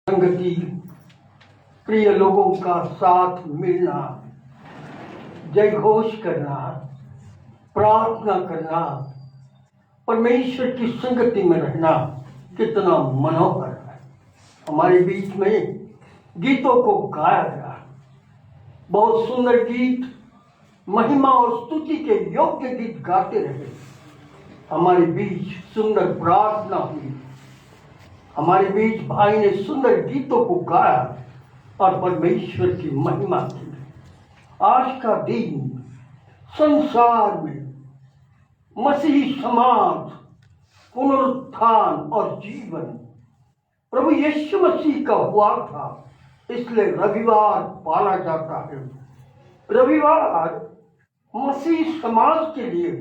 संगति, प्रिय लोगों का साथ मिलना, जय घोष करना, प्रार्थना करना, परमेश्वर की संगति में रहना कितना मनोहर है। हमारे बीच में गीतों को गाया गया, बहुत सुंदर गीत, महिमा और स्तुति के योग्य गीत गाते रहे। हमारे बीच सुंदर प्रार्थना हुई, हमारे बीच भाई ने सुंदर गीतों को गाया और परमेश्वर की महिमा की। आज का दिन संसार में मसीही समाज, पुनरुत्थान और जीवन प्रभु यीशु मसीह का हुआ था, इसलिए रविवार पाला जाता है। रविवार मसीह समाज के लिए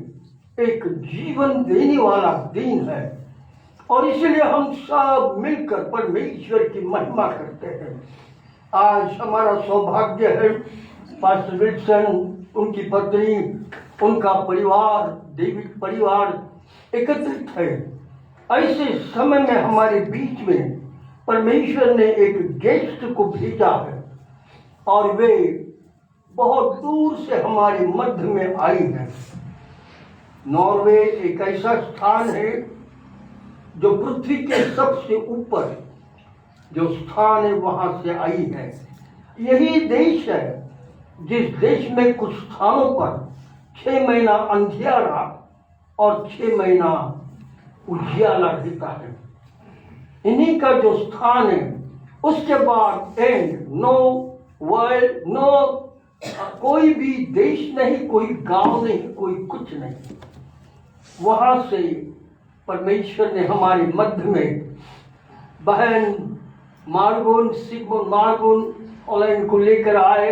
एक जीवन देने वाला दिन है और इसलिए हम सब मिलकर परमेश्वर की महिमा करते हैं। आज हमारा सौभाग्य है, पास्टर विल्सन, उनकी पत्नी, उनका परिवार, डेविड परिवार एकत्रित है। ऐसे समय में हमारे बीच में परमेश्वर ने एक गेस्ट को भेजा है और वे बहुत दूर से हमारे मध्य में आई है। नॉर्वे एक ऐसा स्थान है जो पृथ्वी के सबसे ऊपर जो स्थान है, वहां से आई है। यही देश है जिस देश में कुछ स्थानों पर 6 महीना अंधियारा और 6 महीना उजियाला रहता है। इन्हीं का जो स्थान है, उसके बाद एंड नो वर्ल्ड, नो कोई भी देश नहीं, कोई गांव नहीं, कोई कुछ नहीं। वहां से परमेश्वर ने हमारे मध्य में बहन मार्गुन, सिगमुंड मार्गुन हॉलैंड को लेकर आए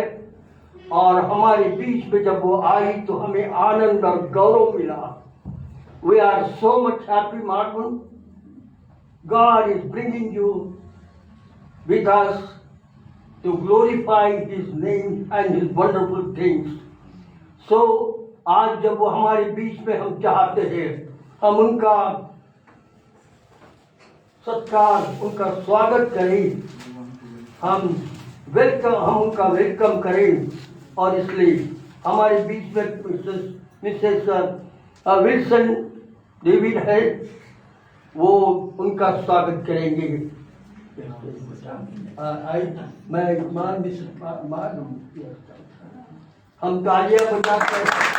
और हमारे बीच में जब वो आई तो हमें आनंद और गौरव मिला। We are so much happy मार्गुन, God is bringing you with us to glorify his name and his wonderful things. So आज जब वो हमारे बीच में, हम चाहते हैं हम उनका सत्कार, उनका स्वागत करें, हम उनका वेलकम करें और इसलिए हमारे बीच में मिसेस विल्सन डेविड है, वो उनका स्वागत करेंगे। हम तालियां बजाकर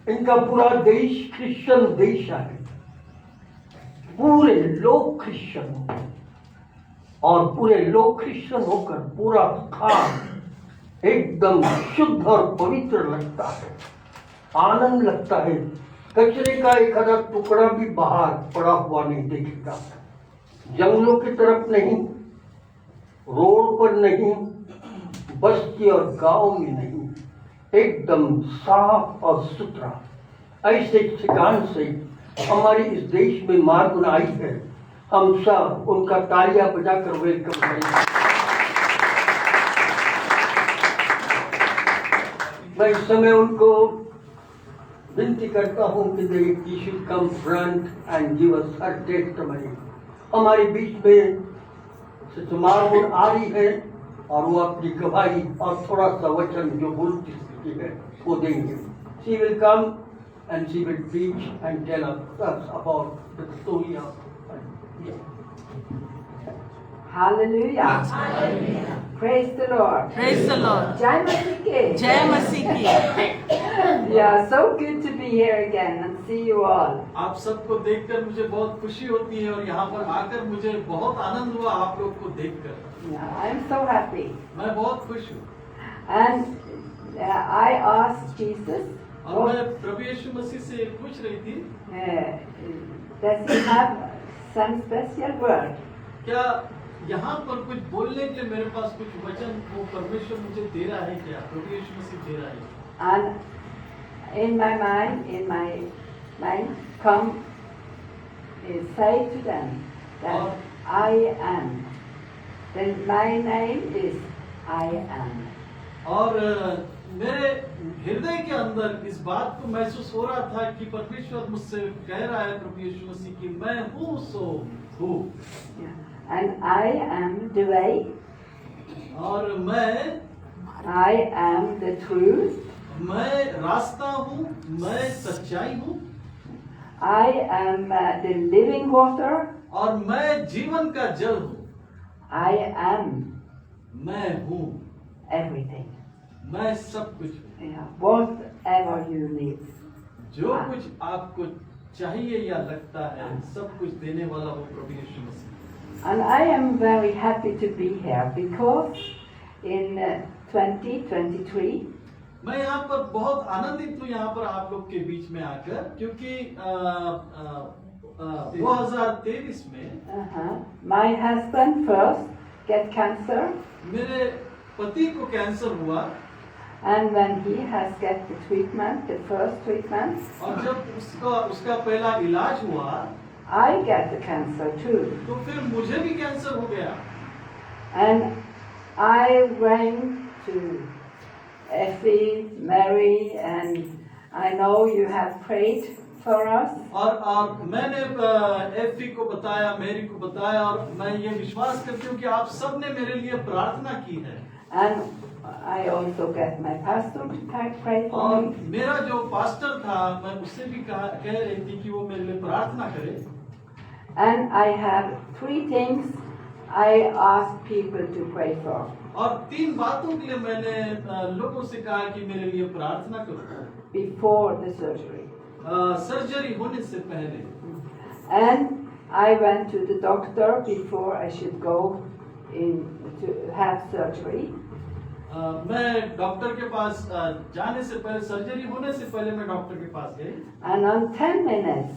इनका पूरा देश क्रिश्चियन देश है, पूरे लोग क्रिश्चियन और पूरे लोग क्रिश्चियन होकर पूरा स्थान एकदम शुद्ध और पवित्र लगता है, आनंद लगता है। कचरे का एक आधा टुकड़ा भी बाहर पड़ा हुआ नहीं दिखेगा, जंगलों की तरफ नहीं, रोड पर नहीं, बस्ती और गांव में नहीं, एकदम साफ और सुथरा। ऐसे ठिकान से हमारी इस देश में मार्गुन आई है। हम सब उनका तालियां बजाकर वेलकम करेंगे। मैं इस समय उनको विनती करता हूं कि they should come front and give us her testimony। हमारे बीच में सिस्टर मार्गुन आ रही है और वो अपनी गवाही और थोड़ा सा वचन जो बोलती है वो देंगे। She will come and she will preach and tell us about the story of Hallelujah. Hallelujah. Praise the Lord. Praise the Lord. Jai Masihi ki. Jai Masihi ki. Yeah, so good to be here again and see you all. आप सबको देखकर मुझे बहुत खुशी होती है और यहाँ पर आकर मुझे बहुत आनंद हुआ आप लोग को देखकर। Yeah, I'm so happy. मैं बहुत खुश हूँ। And I asked Jesus, और मैं प्रभु यीशु मसीह से पूछ रही थी, does he have some special word? क्या यहाँ पर कुछ बोलने के लिए मेरे पास कुछ वचन वो परमेश्वर मुझे दे रहा है क्या? प्रभु यीशु मसीह दे रहा है। And in my mind, come say to them that I am. Then my name is I am. और मेरे हृदय के अंदर इस बात को महसूस हो रहा था कि परमेश्वर मुझसे कह रहा है प्रभु यीशु मसीह कि मैं हूँ सो हूँ, Yeah. And I am the way, और मैं I am the truth, रास्ता हूँ, मैं सच्चाई हूँ, I am the living water, और मैं जीवन का जल हूँ। I am मैं हूँ, everything. मैं सब कुछ हूँ। Yeah. Whatever you need. जो कुछ आपको चाहिए या लगता है, सब कुछ देने वाला वो प्रभु यीशु मसीह। And I am very happy to be here because in 2023 मैं यहाँ पर बहुत आनंदित हूँ यहाँ पर आप लोग के बीच में आकर, क्योंकि 2023 में my husband first get cancer, मेरे पति को कैंसर हुआ, and when he has get the treatment, the first treatment, और जब उसका पहला इलाज हुआ I get the cancer too. तो फिर मुझे भी कैंसर हो गया। And I went to Effie, Mary, and I know you have prayed for us. और मैंने एफी को बताया, मेरी को बताया, और मैं ये विश्वास करती हूँ कि आप सब ने मेरे लिए प्रार्थना की है। And I also get my pastor to pray for और me. मेरा जो पास्टर था, मैं उससे भी कह रही थी कि वो मेरे लिए प्रार्थना करे। And I have 3 things I ask people to pray for. और 3 बातों के लिए मैंने लोगों से कहा कि मेरे लिए प्रार्थना करो Before the surgery. सर्जरी होने से पहले। And I went to the doctor before I should go in to have surgery. मैं डॉक्टर के पास जाने से पहले, सर्जरी होने से पहले मैं डॉक्टर के पास गई, And on 10 minutes,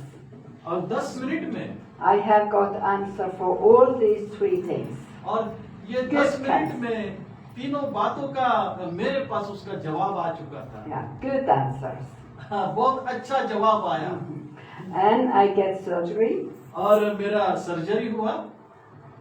और 10 मिनट में I have got answer for all these 3 things. और ये 10 मिनट में तीनों बातों का मेरे पास उसका जवाब आ चुका था। Yeah, good answers. बहुत अच्छा जवाब आया। And I get surgery. और मेरा सर्जरी हुआ,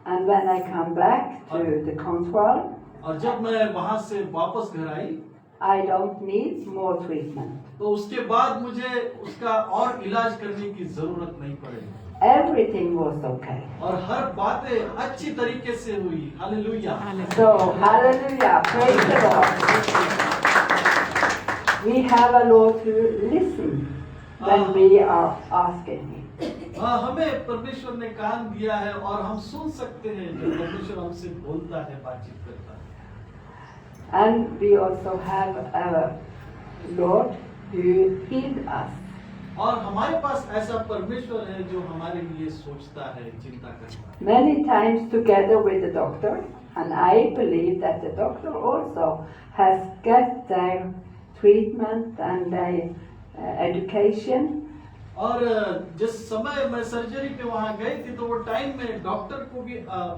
And when I come back to the control, और जब मैं वहां से वापस घर आई I don't need more treatment. तो उसके बाद मुझे उसका और इलाज करने की जरूरत नहीं पड़ेगी, Everything was okay. और हर बातें अच्छी तरीके से हुई। Hallelujah. So, hallelujah, praise the Lord. We have a Lord to listen when we are asking Him. हमें परमेश्वर ने कान दिया है और हम सुन सकते हैं जब परमेश्वर हमसे बोलता है, बातचीत करता है। And we also have a Lord who healed us. और हमारे पास ऐसा परमेश्वर है जो हमारे लिए सोचता है, चिंता करता है। Many times together with the doctor, and I believe that the doctor also has get their treatment and their education. और जिस समय मैं सर्जरी पे वहां गई थी तो वो टाइम में डॉक्टर को भी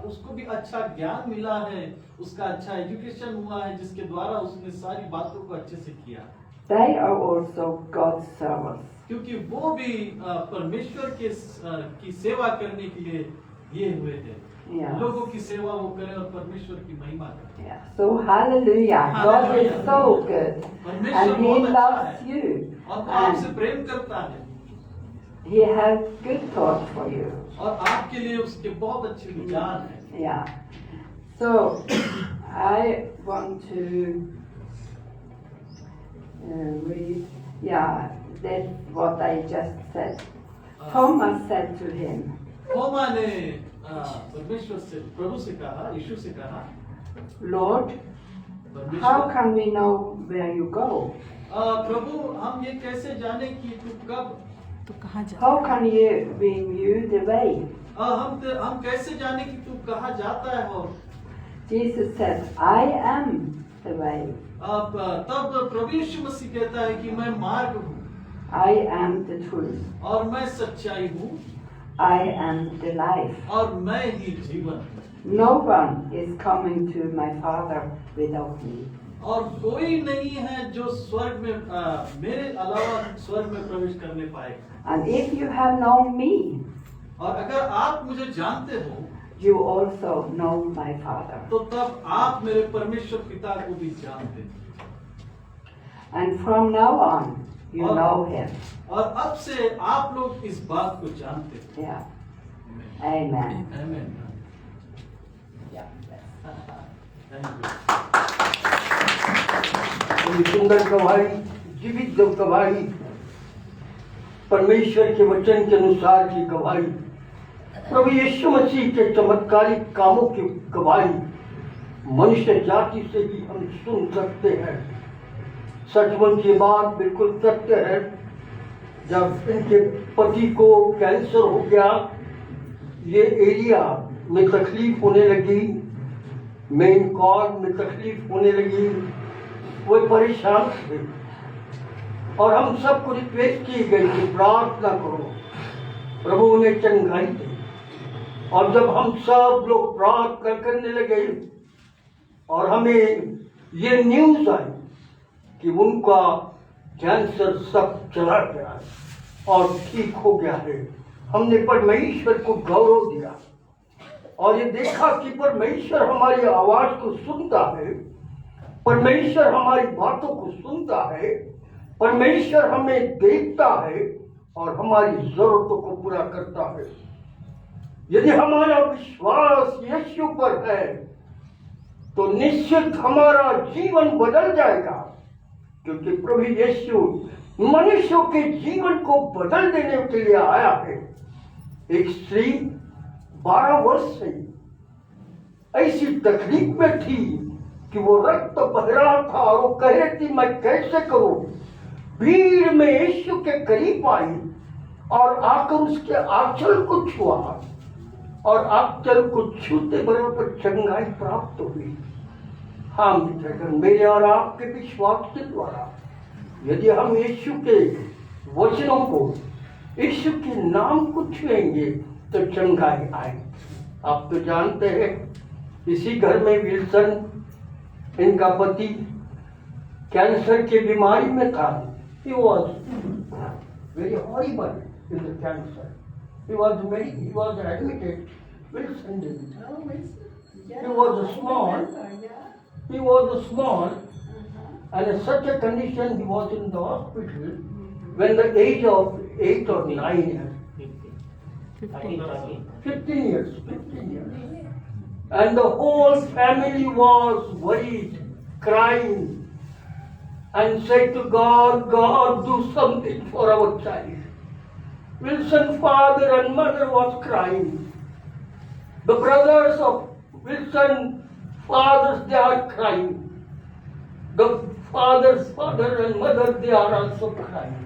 उसको भी अच्छा ज्ञान मिला है, उसका अच्छा एजुकेशन हुआ है, जिसके द्वारा उसने सारी बातों को अच्छे से किया। They are also God's servants. क्योंकि वो भी परमेश्वर की सेवा करने के लिए दिए हुए थे। Yeah. लोगों की सेवा वो करें और परमेश्वर की महिमा करें। Yeah. So hallelujah. God is Hallelujah. so good. परमेश्वर And He बहुत अच्छा loves है you. और वो आपसे And प्रेम करता है He has good thoughts for you. और आपके लिए उसके बहुत अच्छे विचार हैं। Yeah. So I want to read. Yeah, that's what I just said. Thomas said to him, थोमा ने परमेश्वर से, प्रभु से कहा, यीशु से कहा, Lord, how परमेश्वर can we know where you go? प्रभु हम ये कैसे जाने कि तू कब, तो कहाँ जा? How can you we knew the way? हम कैसे जाने कि तू कहाँ जाता है। और Jesus said, I am the way. तब प्रभु यीशु मसीह कहता है कि मैं मार्ग हूँ, I am the truth. और मैं सच्चाई हूँ, I am the life. और मैं ही जीवन हूँ, No one is coming to my Father without me. और कोई नहीं है जो स्वर्ग में मेरे अलावा स्वर्ग में प्रवेश करने पाएगा। And if you have known me, और अगर आप मुझे जानते हो you also know my Father. तो तब आप मेरे परमेश्वर पिता को भी जानते हैं। And from now on, you और- know Him. और अब से आप लोग इस बात को जानते हैं। Yeah. Amen. Amen. Thank you. बड़ी सुंदर गवाही, जीवित जो गवाही, परमेश्वर के वचन के अनुसार की गवाही, प्रभु यीशु मसीह के चमत्कारिक कामों की गवाही मनुष्य जाति से भी हम सुन सकते हैं। सचमुच ये बात बिल्कुल सत्य है। जब इनके पति को कैंसर हो गया, ये एरिया में तकलीफ होने लगी, मेन कॉर्ड में तकलीफ होने लगी, वो परेशान थे और हम सबको रिक्वेस्ट की गई कि प्रार्थना करो, प्रभु उन्हें चंगाई दे। और जब हम सब लोग प्रार्थना करने लगे और हमें ये न्यूज़ आई कि उनका कैंसर सब चला गया है और ठीक हो गया है, हमने परमेश्वर को गौरव दिया और ये देखा कि परमेश्वर हमारी आवाज को सुनता है, परमेश्वर हमारी बातों को सुनता है, परमेश्वर हमें देखता है और हमारी जरूरतों को पूरा करता है। यदि हमारा विश्वास यीशु पर है तो निश्चित हमारा जीवन बदल जाएगा, क्योंकि प्रभु यीशु मनुष्यों के जीवन को बदल देने के लिए आया है। एक स्त्री 12 वर्ष से ऐसी तकलीफ में थी कि वो रक्त बह रहा था और वो कह रही थी मैं कैसे करूं। भीड़ में यीशु के करीब आई और आकर उसके आंचल को छुआ और आंचल को छूते बराबर चंगाई प्राप्त हुई। हाँ मित्रगण, मेरे और आपके विश्वास के द्वारा यदि हम यीशु के वचनों को, यीशु के नाम को छुएंगे तो चंगाई आएगी। आप तो जानते हैं इसी घर में विल्सन, इनका पति कैंसर की बीमारी में था। He was very horrible in the cancer. He was admitted. Wilson did. He was small, and in such a condition he was in the hospital when the age of 8 or 9 years. 15 years. And the whole family was worried, crying, and said to God, God, do something for our child. Wilson's father and mother was crying. The brothers of Wilson's fathers, they are crying. The father's father and mother, they are also crying.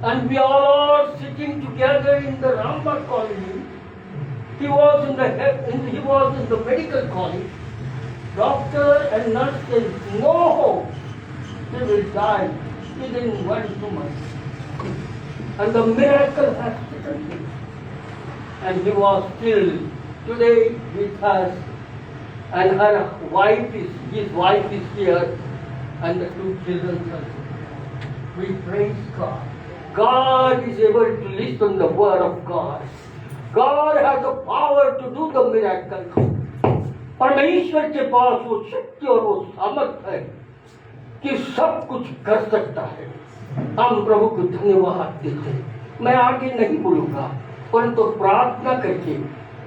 And we all are sitting together in the Ramba colony. He was in the medical college. Doctor and nurse said, no hope. He will die within 1-2 months. And the miracle has taken place. And he was still today with us. And his wife is here, and the 2 children also. We praise God. God is able to listen the word of God. God has the power to do the miracle. परमेश्वर के पास वो शक्ति और वो सामर्थ है कि सब कुछ कर सकता है। हम प्रभु को धन्यवाद देते हैं। मैं आगे नहीं बोलूंगा, परंतु प्रार्थना करके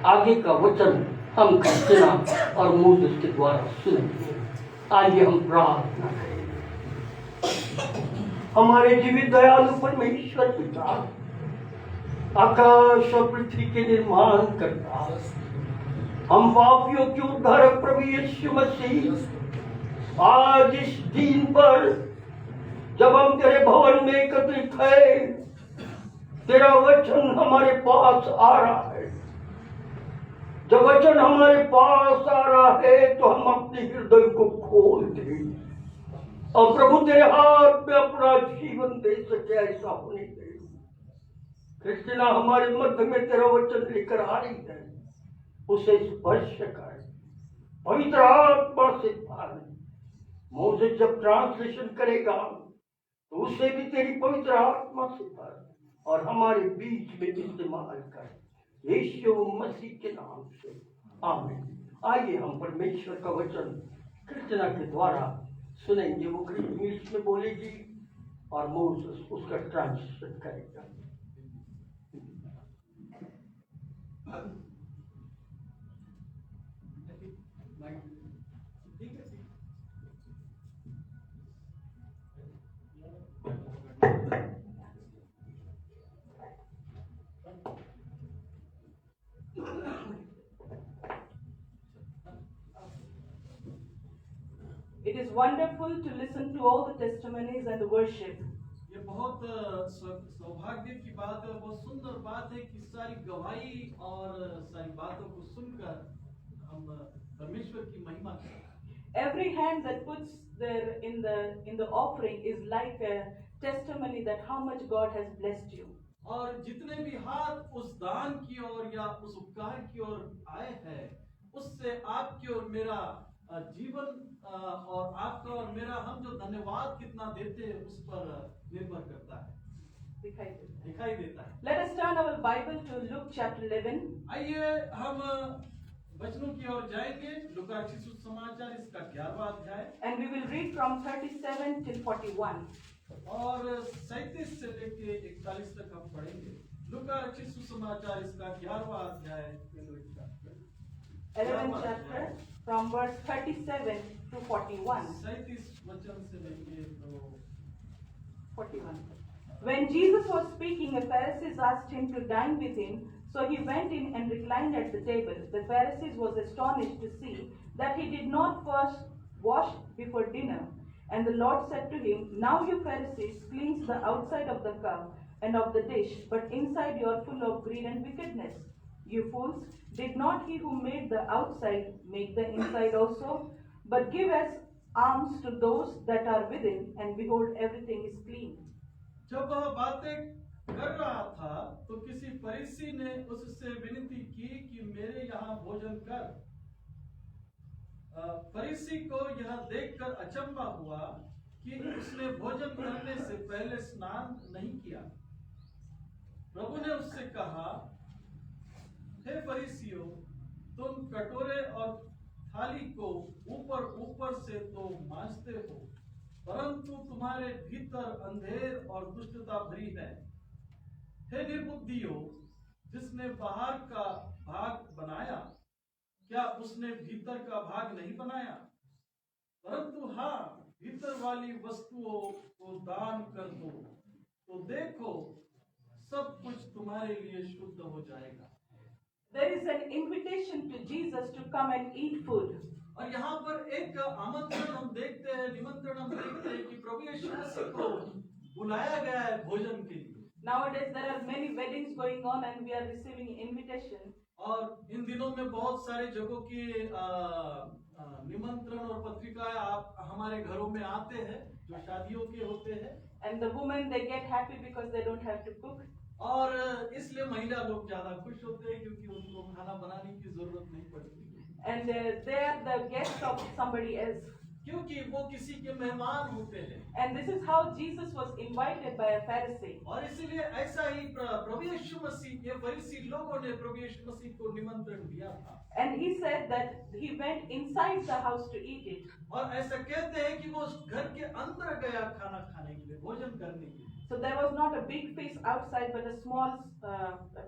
आगे का वचन हम कृष्णा और मूसा के द्वारा सुनेंगे। आइए हम प्रार्थना करें। हमारे जीवित दयालु परमेश्वर पिता, आकाश और पृथ्वी के निर्माण करता, हम पापियों के उद्धारक प्रभु यीशु मसीह, आज इस दिन पर जब हम तेरे भवन में एकत्रित है, तेरा वचन हमारे पास आ रहा है। जब वचन हमारे पास आ रहा है तो हम अपने हृदय को खोल दें और प्रभु तेरे हाथ में अपना जीवन दे सके, ऐसा होने दे। क्रिस्टीना हमारे मध्य में तेरा वचन लेकर आ रही है, उसे स्पर्श कर, पवित्र आत्मा से भर। मोसे जब ट्रांसलेशन करेगा तो उसे भी तेरी पवित्र आत्मा से भर और हमारे बीच में इस्तेमाल कर, यीशु मसीह के नाम से, आमीन। आइए हम परमेश्वर का वचन कृष्णा के द्वारा सुनेंगे। वो इंग्लिश में बोलेगी और मोसेस उसका ट्रांसलेट करेगा। It is wonderful to listen to all the testimonies and the worship. ये बहुत सौभाग्य की बात है, बहुत सुंदर बात है कि सारी गवाही और सारी बातों को सुनकर हम परमेश्वर की महिमा करें। Every hand that puts there in the offering is like a testimony that how much God has blessed you. और जितने भी हाथ उस दान की ओर या उस उपकार की ओर आए हैं, उससे आपकी और मेरा जीवन और आपका और मेरा हम जो धन्यवाद कितना देते हैं उस पर निर्भर करता है, दिखाई देता है। Let us turn our Bible to Luke chapter 11. आइए हम वचनों की ओर जाएंगे। लूका रचित सुसमाचार इसका 11वां अध्याय, And we will read from 37 till 41. और 37 से लेके 41 तक हम पढ़ेंगे। लूका रचित सुसमाचार इसका 11वां अध्याय, 11th chapter from verse 37 to 41. 37 वचन से लेके तो 41. When Jesus was speaking, the Pharisees asked him to dine with him, so he went in and reclined at the table. The Pharisees was astonished to see that he did not first wash before dinner. And the Lord said to him, Now you Pharisees cleanse the outside of the cup and of the dish, but inside you are full of greed and wickedness. You fools, did not he who made the outside make the inside also? But give as alms to those that are within, and behold, everything is clean. जब वह बातें कर रहा था तो किसी फरीसी ने उससे विनती की कि मेरे यहाँ भोजन कर। फरीसी को यह देखकर अचंभा हुआ कि उसने भोजन करने से पहले स्नान नहीं किया। प्रभु ने उससे कहा, हे फरीसियों, तुम कटोरे और थाली को ऊपर ऊपर से तो मांजते हो, परंतु तुम्हारे भीतर अंधेर और दुष्टता भरी है। हे निर्बुद्धियों, जिसने बाहर का भाग बनाया, क्या उसने भीतर का भाग नहीं बनाया? परंतु हाँ, भीतर वाली वस्तुओं को दान कर दो, तो देखो सब कुछ तुम्हारे लिए शुद्ध हो जाएगा। There is an invitation to Jesus to come and eat food. और यहाँ पर एक आमंत्रण हम देखते हैं, निमंत्रण हम देखते हैं कि प्रभु यीशु मसीह को बुलाया गया है भोजन के लिए। Nowadays there are many weddings going on and we are receiving invitation. और इन दिनों में बहुत सारे जगहों की निमंत्रण और पत्रिकाएं आप हमारे घरों में आते हैं जो शादियों के होते हैं। And the women, they get happy because they don't have to cook. और इसलिए महिला लोग ज्यादा खुश होते हैं क्योंकि उनको खाना बनाने की जरूरत नहीं पड़ती। And they are the guests of somebody else. क्योंकि वो किसी के मेहमान होते हैं। And this is how Jesus was invited by a Pharisee. और इसीलिए ऐसा ही प्रभु यीशु मसीह, ये फरीसी लोगों ने प्रभु यीशु मसीह को निमंत्रण दिया था। And he said that he went inside the house to eat it. और ऐसा कहते हैं कि वो घर के अंदर गया खाना खाने के लिए, भोजन करने के लिए। So there was not a big feast outside, but a small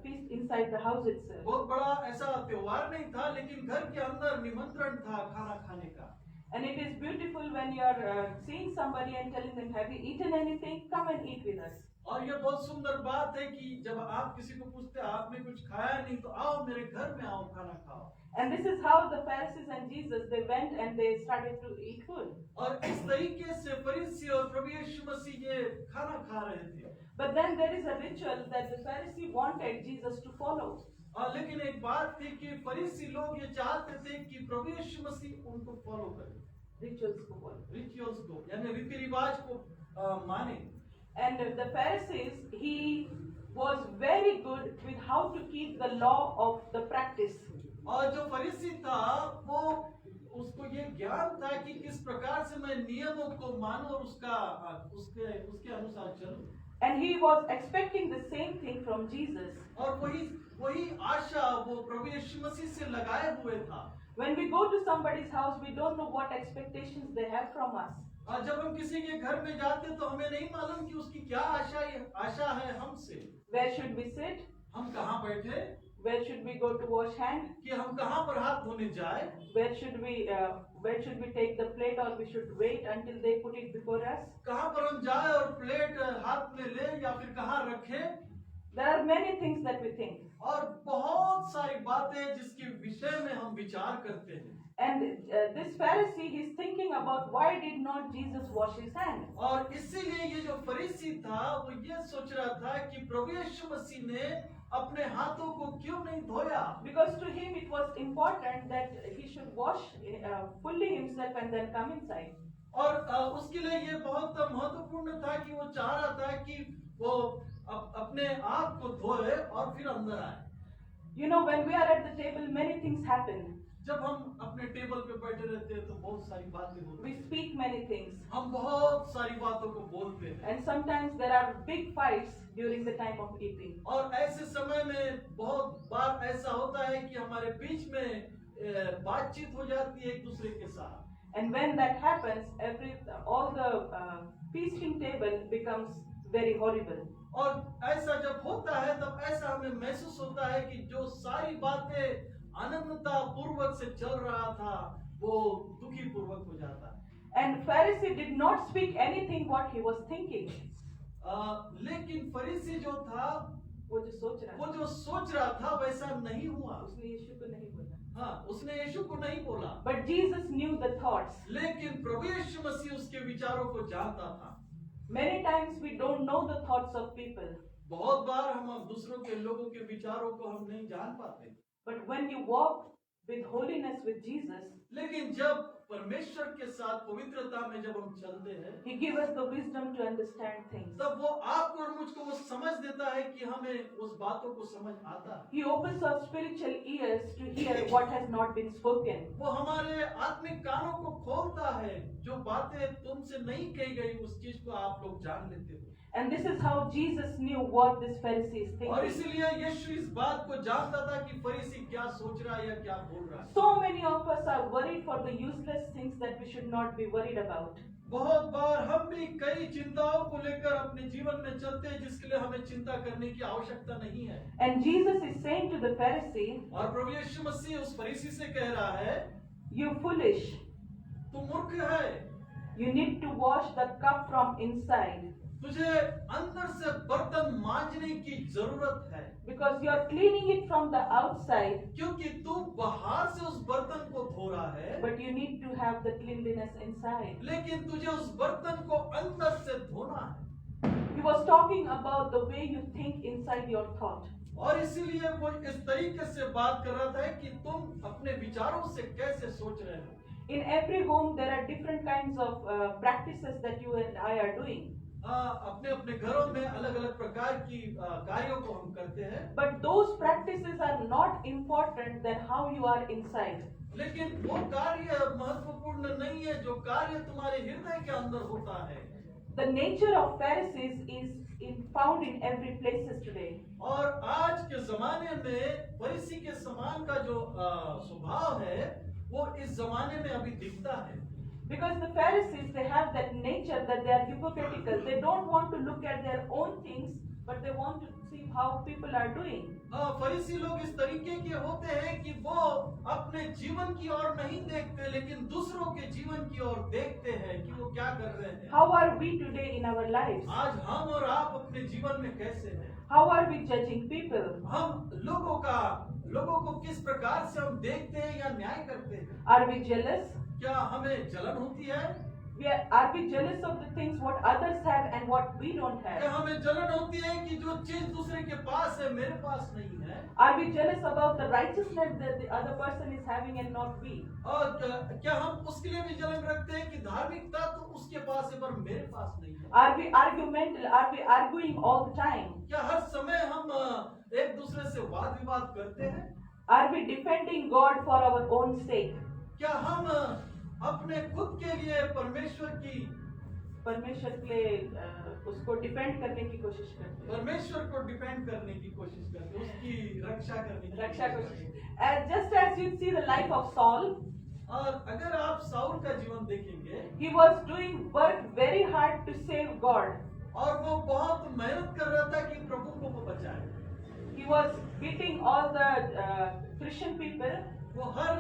feast inside the house itself. बहुत बड़ा ऐसा त्योहार नहीं था, लेकिन घर के अंदर निमंत्रण था खाना खाने का। And it is beautiful when you are seeing somebody and telling them, have you eaten anything? Come and eat with us. और ये बहुत सुंदर बात है कि जब आप किसी को पूछते हैं आपने कुछ खाया नहीं तो आओ मेरे घर में आओ खाना खाओ। And this is how the Pharisees and Jesus, they went and they started to eat food. और इस तरीके से फरीसी और प्रभु यीशु मसीह ये खाना खा रहे थे। But then there is a ritual that the Pharisee wanted Jesus to follow. और लेकिन एक बात थी कि फरीसी लोग ये चाहते थे कि प्रभु यीशु मसीह उनको फॉलो करे, Rituals को follow. रिचुअल्स को यानी रीति रिवाज को माने। And the Pharisees, he was very good with how to keep the law of the practice. और जो फरीसी था वो उसको ये ज्ञान था कि किस प्रकार से मैं नियमों को मानूं और उसके अनुसार चलूं। And he was expecting the same thing from Jesus. और वही आशा वो प्रभु यीशु मसीह से लगाए हुए था। When we go to somebody's house, we don't know what expectations they have from us. और जब हम किसी के घर में जाते तो हमें नहीं मालूम कि उसकी क्या आशा है हमसे। Where should we sit? हम कहाँ बैठे, Where should we go to wash hand? कि हम कहाँ पर हाथ धोने जाए, Where should we take the plate, or we should wait until they put it before us? कहाँ पर हम जाए और प्लेट हाथ में ले या फिर कहाँ रखे। There are many things that we think. और बहुत सारी बातें जिसके विषय में हम विचार करते हैं। And this Pharisee, he's thinking about why did not Jesus wash his hand? और इसीलिए ये जो फरीसी था वो ये सोच रहा था कि प्रभु यीशु मसीह ने अपने हाथों को क्यों नहीं धोया। Because to him it was important that he should wash fully himself and then come inside. और उसके लिए ये बहुत महत्वपूर्ण था कि वो चाह रहा था कि वो अपने आप को धोए और फिर अंदर आए। You know, when we are at the table, many things happen. जब हम अपने टेबल पे बैठे रहते हैं तो बहुत सारी बातें होती We हैं। speak many things. हम बहुत सारी बातों को बोलते हैं। And sometimes there are big fights during the time of eating. और ऐसे समय में बहुत बार ऐसा होता है कि हमारे बीच में बातचीत हो जाती है एक दूसरे के साथ। And when that happens, all the feasting table becomes very horrible. और ऐसा जब होता है तब ऐसा हमें महसूस होता है कि जो सारी बातें अनन्नता पूर्वक से चल रहा था वो दुखी पूर्वक हो जाता है। And Pharisee did not speak anything what he was thinking. लेकिन फरीसी जो था वो जो सोच रहा वो था, जो सोच रहा था वैसा नहीं हुआ। उसने यीशु को नहीं बोला. हाँ, उसने यीशु को नहीं बोला, But Jesus knew the thoughts. लेकिन प्रभु यीशु मसीह उसके विचारों को जानता था। Many times we don't know the thoughts of people. बहुत बार हम दूसरों के लोगों के विचारों को हम नहीं जान पाते। But when you walk with holiness with Jesus, लेकिन जब परमेश्वर के साथ पवित्रता में जब हम चलते हैं He gives us the wisdom to understand things. तब वो आपको और मुझको वो समझ देता है कि हमें उस बातों को समझ आता है। He opens our spiritual ears to hear what has not been spoken. वो हमारे आत्मिक कानों को खोलता है, जो बातें तुमसे नहीं कही गई उस चीज को आप लोग जान लेते हो। And this is how Jesus knew what this Pharisee is और thinking. इसीलिए यीशु इस बात को जानता था कि फरीसी क्या सोच रहा है या क्या बोल रहा है। So many of us are worried for the useless things that we should not be worried about. बहुत बार हम भी कई चिंताओं को लेकर अपने जीवन में चलते हैं जिसके लिए हमें चिंता करने की आवश्यकता नहीं है। And Jesus is saying to the Pharisee, और प्रभु यीशु मसीह उस फरीसी से कह रहा है, "You foolish, तू मूर्ख है, you need to wash the cup from inside, तुझे अंदर से बर्तन मांजने की जरूरत है, because you are cleaning it from the outside, क्योंकि तू बाहर से उस बर्तन को धो रहा है, but you need to have the cleanliness inside." लेकिन तुझे उस बर्तन को अंदर से धोना है। He was talking about the way you think inside your thought. और इसीलिए वो इस तरीके से बात कर रहा था कि तुम अपने विचारों से कैसे सोच रहे हो। In every home, there are different kinds of practices that you and I are doing. अपने अपने घरों में अलग अलग प्रकार की कार्यों को हम करते हैं, But those practices are not important than how you are inside. लेकिन वो कार्य महत्वपूर्ण नहीं है जो कार्य तुम्हारे हृदय के अंदर होता है। The nature of Pharisees is found in every places today. और आज के जमाने में फरीसी के समान का जो स्वभाव है वो इस जमाने में अभी दिखता है। Because the Pharisees, they have that nature that they are hypocritical. They don't want to look at their own things, but they want to see how people are doing. फरीसी लोग इस तरीके के होते हैं कि वो अपने जीवन की ओर नहीं देखते, लेकिन दूसरों के जीवन की ओर देखते हैं कि वो क्या कर रहे हैं। How are we today in our lives? आज हम और आप अपने जीवन में कैसे हैं? How are we judging people? हम लोगों को किस प्रकार से हम देखते हैं या न्याय करते हैं? Are we jealous? क्या हमें जलन होती है? Are we jealous of the things what others have and what we don't क्या have? हमें जलन होती है कि जो चीज दूसरे के पास है मेरे पास नहीं है? Are we jealous about the righteousness that the other person is having and not we? और क्या हम उसके लिए भी जलन रखते हैं कि धार्मिकता तो उसके पास है पर मेरे पास नहीं है? Are we argumental? Are we arguing all the time? क्या हर समय हम एक दूसरे से वाद विवाद करते हैं? Are we defending God for our own sake? क्या हम अपने खुद के लिए परमेश्वर के लिए उसको डिफेंड करने की कोशिश करते हैं, परमेश्वर को डिपेंड करने की कोशिश करते हैं, उसकी रक्षा करने की रक्षा कोशिश कोशिश. करते हैं। Just as you see the life of Saul, और अगर आप साउल का जीवन देखेंगे, he was doing work very hard to save God. और वो बहुत मेहनत कर रहा था कि प्रभु को बचाए। He was beating all the Christian people, वो हर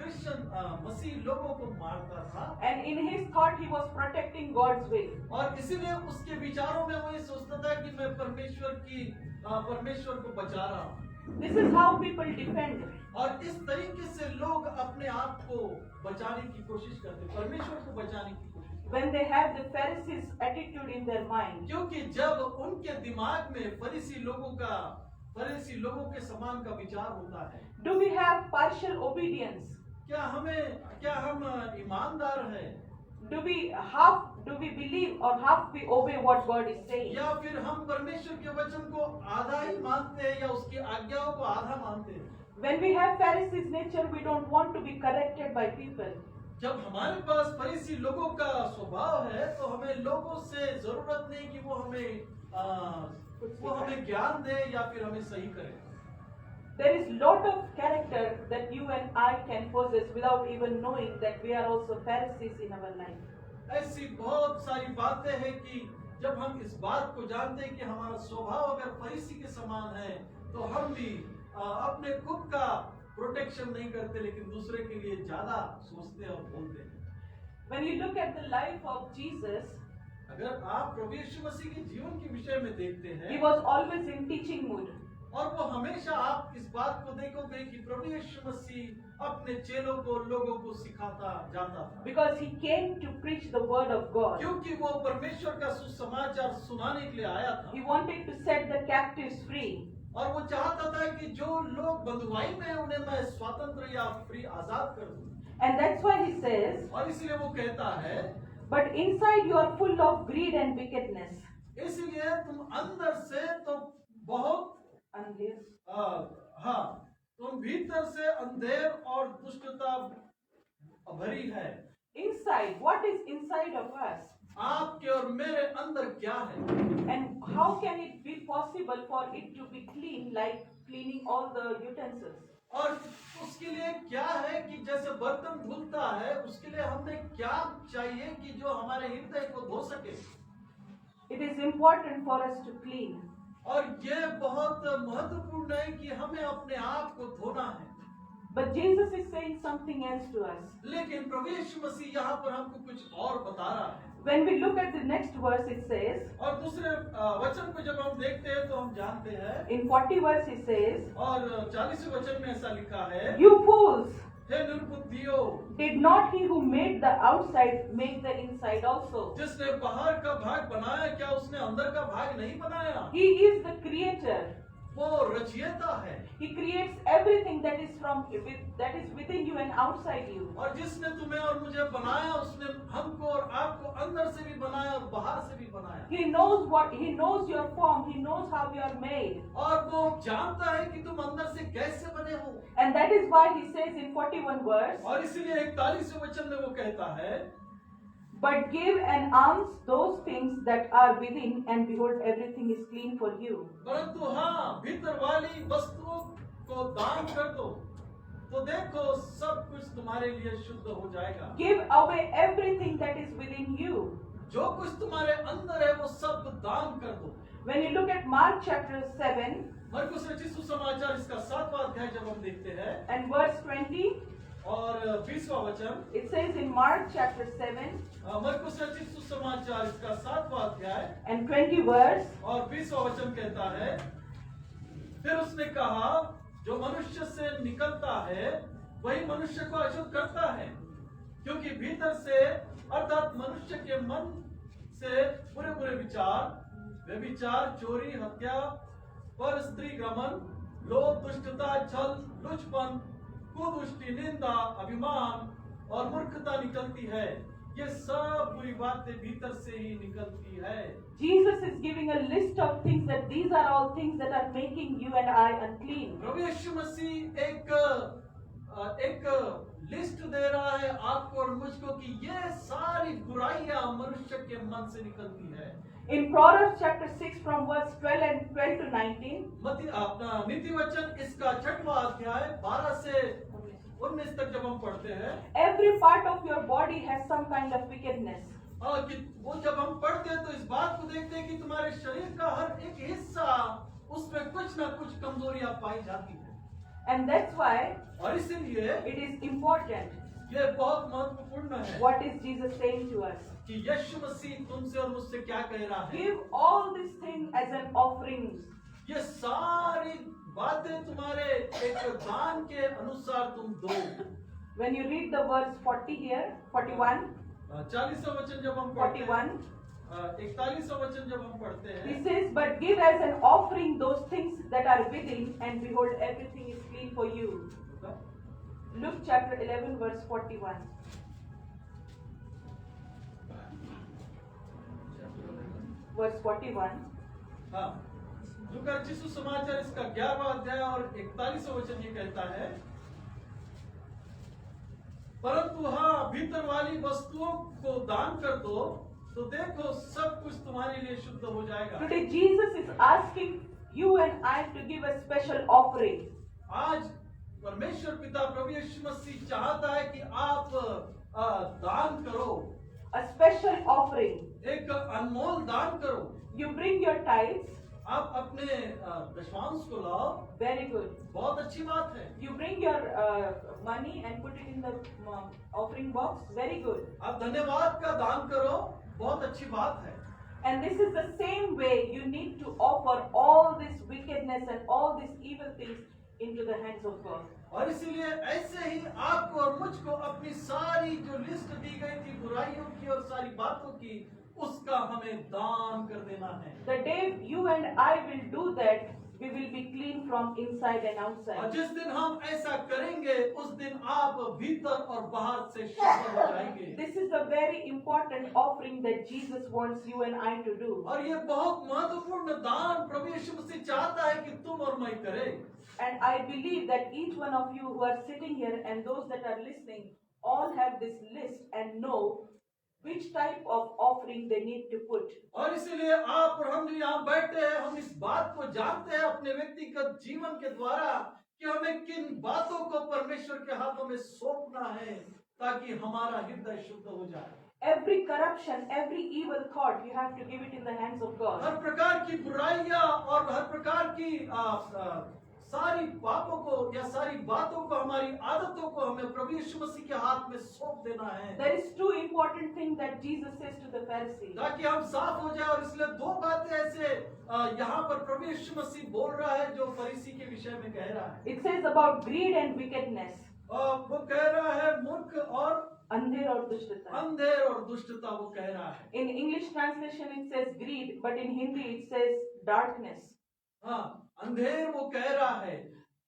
क्रिश्चियन मसीह लोगों को मारता था, and in his thought he was protecting God's will. और इसीलिए उसके विचारों में वो ये सोचता था कि मैं परमेश्वर को बचा रहा हूँ। This is how people defend. और इस तरीके से लोग अपने आप को बचाने की कोशिश करते, परमेश्वर को बचाने की कोशिश करते। When they have the Pharisees' attitude in their mind, क्योंकि जब उनके दिमाग में फरीसी लोगों के समान का विचार होता है, do we have partial obedience? क्या हम ईमानदार हैं, Do we believe or half we obey what God is saying? या फिर हम परमेश्वर के वचन को आधा ही मानते हैं या उसकी आज्ञाओं को आधा मानते हैं? When we have Pharisees' nature, we don't want to be corrected by people. जब हमारे पास फरीसी लोगों का स्वभाव है, तो हमें लोगों से जरूरत नहीं कि वो हमें ज्ञान दे या फिर हमें सही करे। There is lot of character that you and I can possess without even knowing that we are also Pharisees in our life. ऐसी बहुत सारी बातें हैं कि जब हम इस बात को जानते हैं कि हमारा स्वभाव अगर फरीसी के समान है, तो हम भी अपने खुद का प्रोटेक्शन नहीं करते, लेकिन दूसरे के लिए ज्यादा सोचते और बोलते हैं। When you look at the life of Jesus, अगर आप प्रभु यीशु मसीह के जीवन के विषय में देखते he हैं, was always in teaching mood. और वो हमेशा आप इस बात को देखोगे कि प्रभु यीशु मसीह अपने चेलों को, लोगों को सिखाता जाता था, Because he came to preach the word of God. क्योंकि वो परमेश्वर का सुसमाचार सुनाने के लिए आया था। He wanted to set the captives free. और वो चाहता था कि जो लोग बंधुआई में हैं, उन्हें मैं स्वतंत्र या फ्री आजाद कर दूं। And that's why he says, और इसलिए वो कहता है, but inside you are full of greed and wickedness. इसलिए तुम अंदर से तो बहुत तुम भीतर से अंधेर और दुष्टता भरी है। Inside, what is inside of us? आपके और मेरे अंदर क्या है? And how can it be possible for it to be clean, like cleaning all the utensils? और उसके लिए क्या है कि जैसे बर्तन धुलता है, उसके लिए हमें क्या चाहिए कि जो हमारे हृदय को धो सके? It is important for us to clean. और ये बहुत महत्वपूर्ण है कि हमें अपने आप को धोना है। But Jesus is saying something else to us. लेकिन प्रभु यीशु मसीह यहाँ पर हमको कुछ और बता रहा है। When we look at the next verse, it says, और दूसरे वचन को जब हम देखते हैं तो हम जानते हैं, in 40 verse it says, और 40वें वचन में ऐसा लिखा है, you fools, hey निर्बुद्धियों, did not he who made the outside make the inside also? जिसने बाहर का भाग बनाया, क्या उसने अंदर का भाग नहीं बनाया? He is the creator. वो रचयिता है, He creates everything that is within you and outside you. और जिसने तुम्हें और मुझे बनाया, उसने हमको और आपको अंदर से भी बनाया और बाहर से भी बनाया। He knows your form, he knows how you are made. और वो जानता है कि तुम अंदर से कैसे बने हो। And that is why he says in 41 verse, और इसीलिए 41वें वचन में वो कहता है, but give an alms those things that are within, and behold, everything is clean for you. परंतु हाँ, भीतर वाली वस्तुओं को दान कर दो, तो देखो सब कुछ तुम्हारे लिए शुद्ध हो जाएगा। Give away everything that is within you. जो कुछ तुम्हारे अंदर है वो सब दान कर दो। When you look at Mark chapter 7 मरकुस रचित सुसमाचार इसका 7वां अध्याय जब हम देखते हैं and verse 20, और 20वां वचन, it says in Mark chapter 7 मरकुस रचित सुसमाचार इसका 7वां अध्याय and 20 verse, और 20वां वचन कहता है, फिर उसने कहा, जो मनुष्य से निकलता है वही मनुष्य को अशुद्ध करता है, क्योंकि भीतर से अर्थात मनुष्य के मन से बुरे बुरे विचार, व्यभिचार, चोरी, हत्या, पर स्त्री गमन, लोभ, दुष्टता, छल, लुचपन, कुदृष्टि, निंदा, अभिमान और मूर्खता निकलती है। ये सब बुरी बातें भीतर से ही निकलती है। Jesus is giving a list of things that these are all things that are making you and I unclean. प्रभु यीशु मसीह एक लिस्ट दे रहा है आपको और मुझको कि ये सारी बुराइयां मनुष्य के मन से निकलती है। In Proverbs chapter 6 from verse 12 to 19, अपना नीति वचन इसका 6वां अध्याय 12 से 19 तक जब हम पढ़ते हैं every part of your body has some kind of wickedness. कि वो जब हम पढ़ते हैं तो इस बात को देखते हैं कि तुम्हारे शरीर का हर एक हिस्सा उसमें कुछ ना कुछ कमजोरियां पाई जाती है And that's why और इसीलिए it is important. ये बहुत महत्वपूर्ण है What is Jesus saying to us? कि यीशु मसीह तुमसे और मुझसे क्या कह रहा है Give all these things as an offering. ये सारी बातें तुम्हारे एक दान के अनुसार तुम दो When you read the verse 40 here, 41, 40वां वचन जब हम पढ़ते 41, हैं 41वां वचन जब हम पढ़ते he हैं says, but give as an offering those things that are within, and behold, everything is clean for you. Luke chapter 11, verse 41. Verse 41. हाँ लूका रचित सुसमाचार इसका 11वां अध्याय और 41वां वचन ये कहता है परंतु हाँ भीतर वाली वस्तुओं को दान कर दो तो देखो सब कुछ तुम्हारे लिए शुद्ध हो जाएगा Today, Jesus is asking you and I to give a special offering. आज परमेश्वर पिता प्रभु यीशु मसीह चाहता है कि आप दान करो A special offering. एक अनमोल दान करो You bring your tithes. आप अपने दशमांश को लाओ Very good. बहुत अच्छी बात है You bring your money and put it in the offering box. Very good. आप धन्यवाद का दान करो बहुत अच्छी बात है And this is the same way you need to offer all this wickedness and all these evil things into the hands of God. और इसीलिए ऐसे ही आपको और मुझको अपनी सारी जो लिस्ट दी गई थी बुराइयों की और सारी बातों की उसका हमें दान कर देना है The day you and I will do that, we will be clean from inside and और outside. जिस दिन हम ऐसा करेंगे उस दिन आप भीतर और बाहर से शुद्ध हो जाएंगे This is a very important offering that Jesus wants you and I to do. और ये बहुत महत्वपूर्ण दान प्रभु यीशु मसीह चाहता है कि तुम और मैं करें And I believe that each one of you who are sitting here and those that are listening all have this list and know which type of offering they need to put. और इसीलिए आप और हम जो यहाँ बैठे हैं हम इस बात को जानते हैं अपने व्यक्तिगत जीवन के द्वारा कि हमें किन बातों को परमेश्वर के हाथों में सौंपना है ताकि हमारा हृदय शुद्ध हो जाए Every corruption, every evil thought, you have to give it in the hands of God. हर प्रकार की बुराइयां और हर प्रकार की सारी पापों को या सारी बातों को हमारी आदतों को हमें प्रभु यीशु मसीह के हाथ में सौंप देना है There is two important things that Jesus says to the Pharisees. ताकि हम साफ हो जाए और इसलिए दो बातें ऐसे यहाँ पर प्रभु यीशु मसीह बोल रहा है जो फरीसी के विषय में कह रहा है It says about greed and wickedness. वो कह रहा है मूर्ख और अंधेर और दुष्टता. अंधेर और दुष्टता वो कह रहा है In English translation it says greed, but in Hindi it says darkness. हाँ अंधेर वो कह रहा है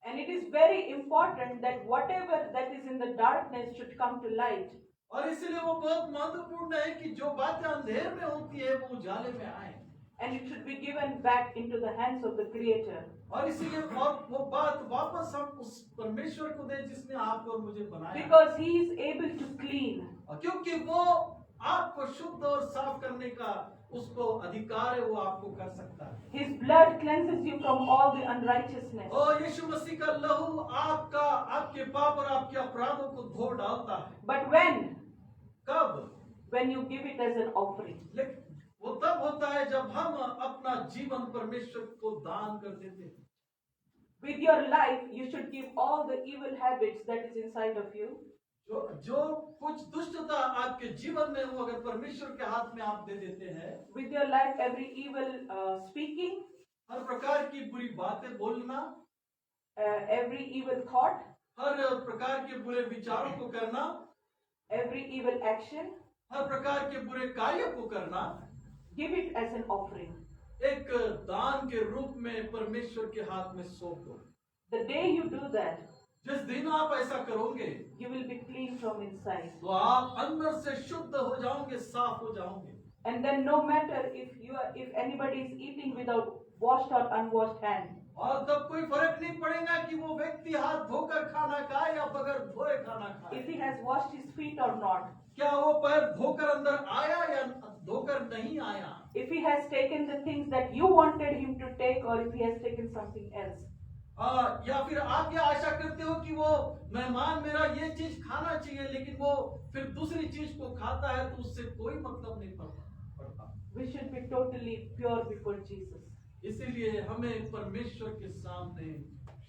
And it is very important that whatever that is in the darkness should come to light. और इसलिए वो बहुत महत्वपूर्ण है कि जो बातें अंधेर में होती है वो उजाले में आए And it should be given back into the hands of the Creator. और इसीलिए और वो बात वापस हम उस परमेश्वर को दे जिसने आपको और मुझे बनाया Because He is able to clean. और क्योंकि वो आपको शुद्ध और साफ करने का उसको अधिकार है वो आपको कर सकता है His blood cleanses you from all the unrighteousness. और यीशु मसीह का लहू आपका आपके पाप और आपके अपराधों को धो डालता है But when? कब When you give it as an offering. लेकिन वो तब होता है जब हम अपना जीवन परमेश्वर को दान कर देते हैं With your life, you should give all the evil habits that is inside of you. जो कुछ दुष्टता आपके जीवन में हो अगर परमेश्वर के हाथ में आप दे देते हैं With your life, every evil speaking, हर प्रकार की बुरी बातें बोलना every evil thought, हर प्रकार के बुरे विचारों को करना every evil action, हर प्रकार के बुरे कार्यों को करना give it as an offering. एक दान के रूप में परमेश्वर के हाथ में सौंप दो The day you do that, जिस दिन आप ऐसा करोगे you will be clean from inside. तो आप अंदर से शुद्ध हो जाओगे साफ हो जाओगे And then no matter if anybody is eating without washed or unwashed hand, और तब कोई फर्क नहीं पड़ेगा कि वो व्यक्ति हाथ धोकर खाना खाए या बगैर धोए खाना if खाए he has washed his feet or not, क्या वो पैर धोकर अंदर आया या धोकर नहीं आया if he has taken the things that you wanted him to take or if he has taken something else. या फिर आप ये आशा करते हो कि वो मेहमान मेरा ये चीज खाना चाहिए, लेकिन वो फिर दूसरी चीज को खाता है, तो उससे कोई मतलब नहीं पड़ता। We should be totally pure before Jesus. इसीलिए हमें परमेश्वर के सामने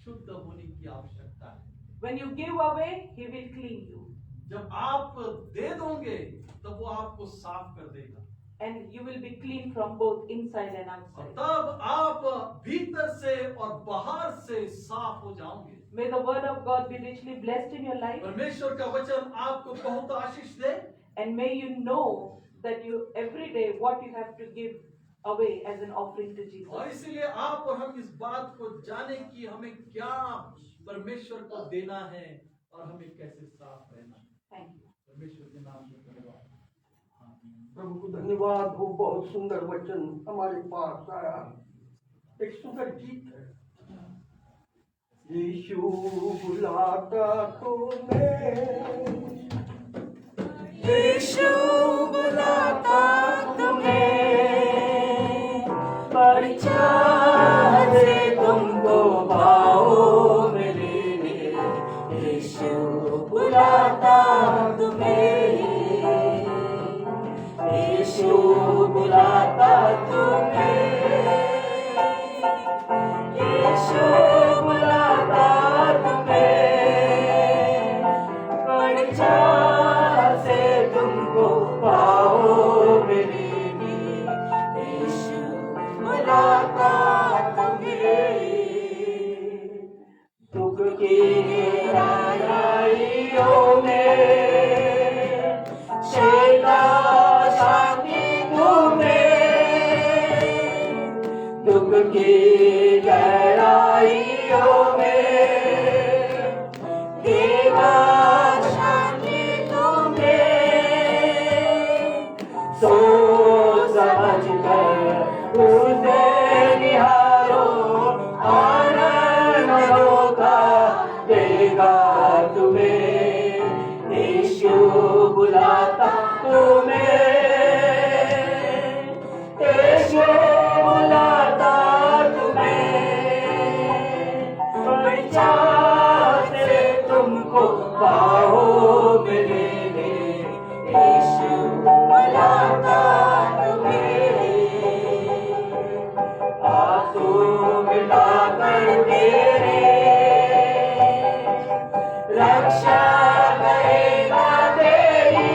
शुद्ध होने की आवश्यकता है। When you give away, He will clean you. जब आप दे दोगे तब वो आपको साफ कर देगा, And you will be clean from both inside and और outside. तब आप भीतर से और बाहर से साफ हो जाओगे। May the word of God be richly blessed in your life. परमेश्वर का वचन आपको बहुत आशीष दे, And may you know that you every day what you have to give away as an offering to Jesus. और इसीलिए आप और हम इस बात को जाने कि हमें क्या परमेश्वर को देना है और हमें कैसे साफ रहना है। Thank you. परमेश्वर के नाम से धन्यवाद। प्रभु को धन्यवाद हो, बहुत सुंदर वचन हमारे पास आया। एक सुंदर गीत है, यीशु बुलाता तुम्हें, यीशु बुलाता तुम्हें, परिचार से तुमको पाओ मिले। यीशु बुलाता तुम्हें, यीशु बुलाता तुम्हें, यीशु बुलाता तुम्हें, परिचार से तुमको पाओ मिले। यीशु बुलाता तुम्हें, दुख की गहराइयों में शेला शांति तुम्हें, दुख की गहराइयों में देवा शांति तुम्हें, सोच समझ कर उसे निहारो, आनंद अनोखा देगा तुम्हें। यीशु बुलाता तुम्हें, यीशु बुलाता तुम्हें, परिचार से तुमको पाओ मिलेंगे। यीशु बुलाता तुम्हें, आंसू मिटाकर तेरे रक्षा करेगा तेरी,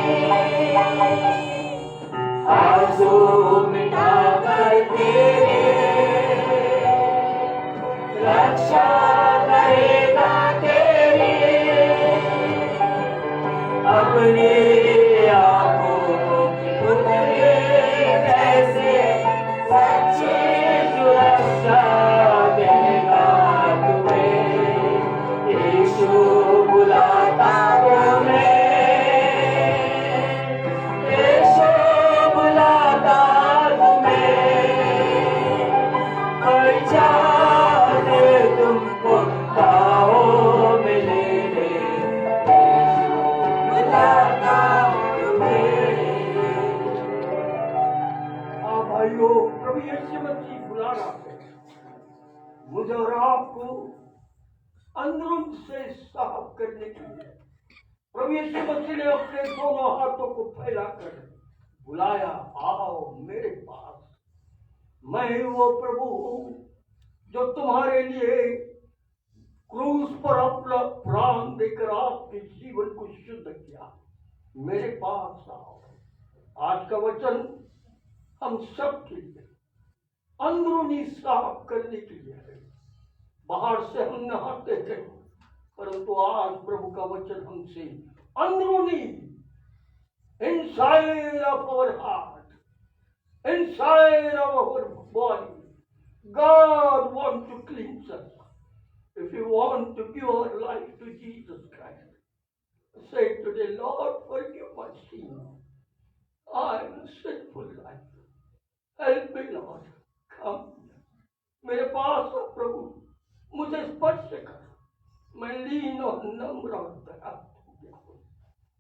आंसू मिटाकर तेरे रक्षा करेगा तेरी, अपनी आंखों के पुतले कैसे सच्ची सुरक्षा देगा तुम्हें। यीशु बुलाता तुम्हें, यीशु बुलाता तुम्हें, परिचार से तुमको पाओ मिलेंगे। यीशु बुलाता तुम्हें। हाँ भाइयों, प्रभु यीशु मसीह बुला रहा है मुझे और आपको अंदरून से साफ करने के लिए। प्रभु यीशु मसीह ने अपने दोनों हाथों को फैलाकर बुलाया, आओ मेरे पास। मैं वो प्रभु हूँ जो तुम्हारे लिए क्रूस पर अपना प्राण देकर आपके जीवन को शुद्ध किया। मेरे पास आओ। आज का वचन हम सब के लिए अंदरूनी साफ करने के लिए है। बाहर से हम नहाते थे, परंतु आज प्रभु का वचन हमसे अंदरूनी, inside of our heart, inside of our body, God wants to cleanse us. If you want to give our life to Jesus Christ, say today, Lord, forgive my sin. I am a sinful life. Help me, Lord. Come. मेरे पास आ प्रभु, मुझे स्पर्श कर। मैं लीन और नम्र और दयालु हो गया हूँ।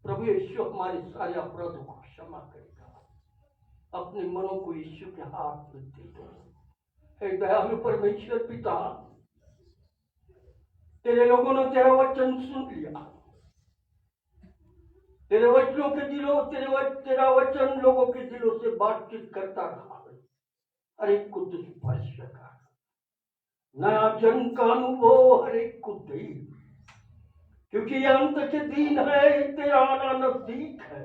प्रभु यीशु हमारे सारे अपराधों को क्षमा करेगा। अपने मनों को यीशु के हाथ में दे दो। हे दयालु परमेश्वर पिता, तेरे लोगों ने तेरा वचन सुन लिया। तेरे वचनों के दिलों तेरा वचन लोगों के दिलों से बातचीत करता रहा। हर एक को तू स्पर्श कर, नया जन्म का अनुभव हर एक को दे, क्योंकि ये अंत के दिन है, तेरा आना नजदीक है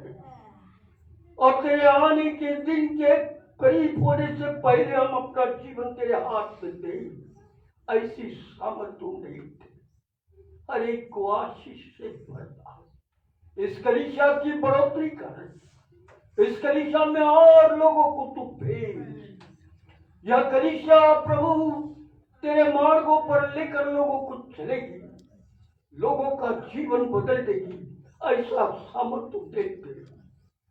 और तेरे आने के दिन के करीब होने से पहले हम अपना जीवन तेरे हाथ में दे। ऐसी सामर्थ तू नहीं दे, हर एक को आशीष से भरता। इस कलीसिया की बढ़ोतरी कर, इस कलीसिया में और लोगों को तू भेज। यह कलीसिया प्रभु तेरे मार्गों पर लेकर लोगों को चलेगी, लोगों का जीवन बदल देगी। ऐसा सामर्थ तू दे दे।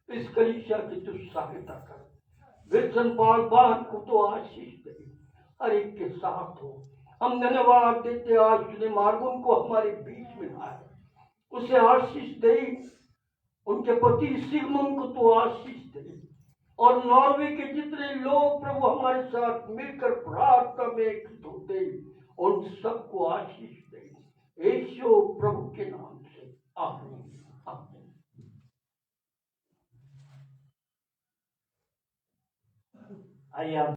इस कलीसिया की तू सहायता कर। विल्सन पाल बात को तो आशीष दे, हर एक के साथ हो। हम धन्यवाद देते आज तूने मार्गों को हमारे बीच में लाया, उसे आशीष दे। उनके पति सिगमन को तो आशीष दे और नॉर्वे के जितने लोग प्रभु हमारे साथ मिलकर प्रार्थना में एकजुट होते, उन सबको आशीष दे। यीशु प्रभु के नाम से आमीन, आमीन। आइए